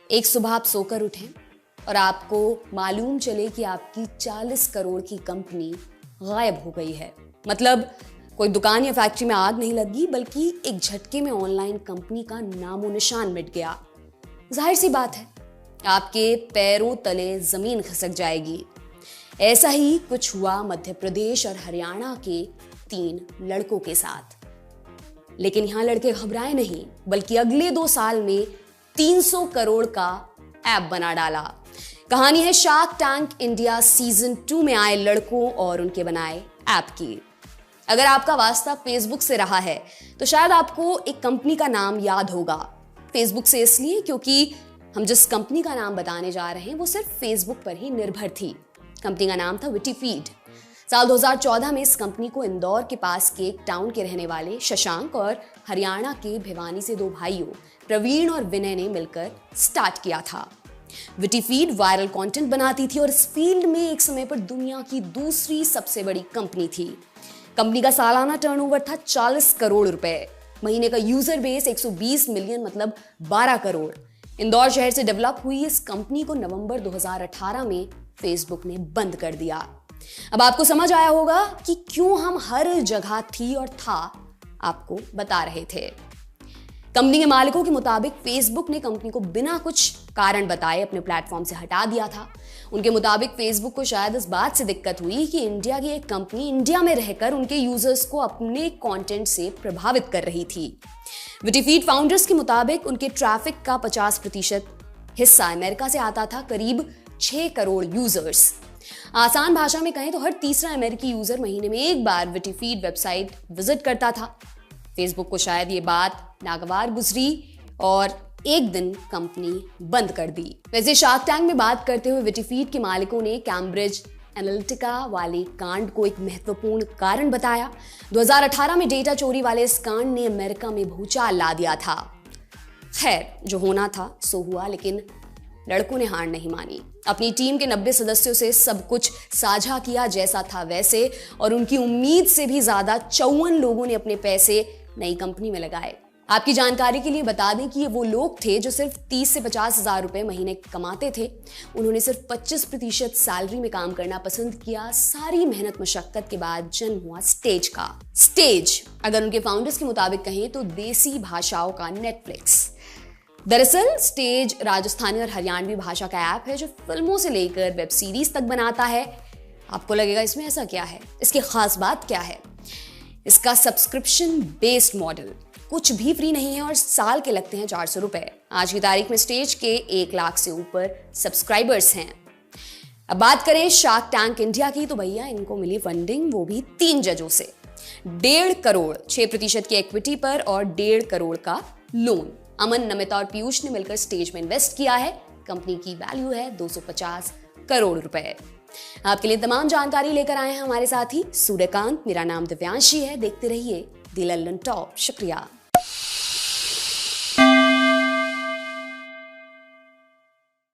एक सुबह आप सोकर उठें और आपको मालूम चले कि आपकी 40 करोड़ की कंपनी गायब हो गई है। मतलब कोई दुकान या फैक्ट्री में आग नहीं लगी, बल्कि एक झटके में ऑनलाइन कंपनी का नामो निशान मिट गया। जाहिर सी बात है, आपके पैरों तले जमीन खिसक जाएगी। ऐसा ही कुछ हुआ मध्य प्रदेश और हरियाणा के 3 लड़कों के साथ। लेकिन यहां लड़के घबराए नहीं, बल्कि अगले 2 साल में 300 करोड़ का ऐप बना डाला। कहानी है शार्क टैंक इंडिया सीजन 2 में आए लड़कों और उनके बनाए ऐप की। अगर आपका वास्ता फेसबुक से रहा है तो शायद आपको एक कंपनी का नाम याद होगा। फेसबुक से इसलिए क्योंकि हम जिस कंपनी का नाम बताने जा रहे हैं वो सिर्फ फेसबुक पर ही निर्भर थी। कंपनी का नाम था विटीफीड। साल 2014 में इस कंपनी को इंदौर के पास के एक टाउन के रहने वाले शशांक और हरियाणा के भिवानी से 2 भाइयों प्रवीण और विनय ने मिलकर स्टार्ट किया था। विटीफीड वायरल कंटेंट बनाती थी और इस फील्ड में एक समय पर दुनिया की दूसरी सबसे बड़ी कंपनी थी। कंपनी का सालाना टर्नओवर था 40 करोड़ रुपए। महीने का यूजर बेस 120 मिलियन मतलब 12 करोड़। इंदौर शहर से डेवलप हुई इस कंपनी को नवंबर 2018 में फेसबुक ने बंद कर दिया। अब आपको समझ आया होगा कि क्यों हम हर जगह थी और था आपको बता रहे थे। कंपनी के मालिकों के मुताबिक फेसबुक ने कंपनी को बिना कुछ कारण बताए अपने प्लेटफॉर्म से हटा दिया था। उनके मुताबिक फेसबुक को शायद इस बात से दिक्कत हुई कि इंडिया की एक कंपनी इंडिया में रहकर उनके यूजर्स को अपने कंटेंट से प्रभावित कर रही थी। विटीफीड फाउंडर्स के मुताबिक उनके ट्रैफिक का 50% हिस्सा अमेरिका से आता था, करीब 6 करोड़ यूजर्स। आसान भाषा में कहें तो हर तीसरा अमेरिकी यूजर महीने में एक बार विटीफीड वेबसाइट विजिट करता था। फेसबुक को शायद ये बात नागवार गुजरी और एक दिन कंपनी बंद कर दी। वैसे शार्क टैंक में बात करते हुए विटीफीड के मालिकों ने कैम्ब्रिज एनालिटिका वाले कांड को एक महत्वपूर्ण कारण बताया। 2018 में डेटा चोरी वाले इस कांड ने अमेरिका में भूचाल ला दिया था। खैर, जो होना था सो हुआ, लेकिन लड़कों ने हार नहीं मानी। अपनी टीम के 90 सदस्यों से सब कुछ साझा किया जैसा था वैसे, और उनकी उम्मीद से भी ज्यादा 54 लोगों ने अपने पैसे नई कंपनी में लगाए। आपकी जानकारी के लिए बता दें कि ये वो लोग थे जो सिर्फ 30 से 50 हजार रुपए महीने कमाते थे। उन्होंने सिर्फ 25% सैलरी में काम करना पसंद किया। सारी मेहनत मशक्कत के बाद जन्म हुआ स्टेज का। स्टेज, अगर उनके फाउंडर्स के मुताबिक कहें तो देसी भाषाओं का नेटफ्लिक्स। दरअसल स्टेज राजस्थानी और हरियाणवी भाषा का ऐप है जो फिल्मों से लेकर वेब सीरीज तक बनाता है। आपको लगेगा इसमें ऐसा क्या है, इसकी खास बात क्या है? इसका सब्सक्रिप्शन बेस्ड मॉडल, कुछ भी फ्री नहीं है और साल के लगते हैं 400 रुपए। आज की तारीख में स्टेज के 1 लाख से ऊपर सब्सक्राइबर्स हैं। अब बात करें शार्क टैंक इंडिया की, तो भैया इनको मिली फंडिंग, वो भी 3 जजों से। 1.5 करोड़ 6% की इक्विटी पर और 1.5 करोड़ का लोन। अमन, नमिता और पीयूष ने मिलकर स्टेज में इन्वेस्ट किया है। कंपनी की वैल्यू है 250 करोड़ रुपए। आपके लिए तमाम जानकारी लेकर आए हैं हमारे साथी सूर्यकांत। मेरा नाम दिव्यांशी है। देखते रहिए द लंदन टॉप। शुक्रिया।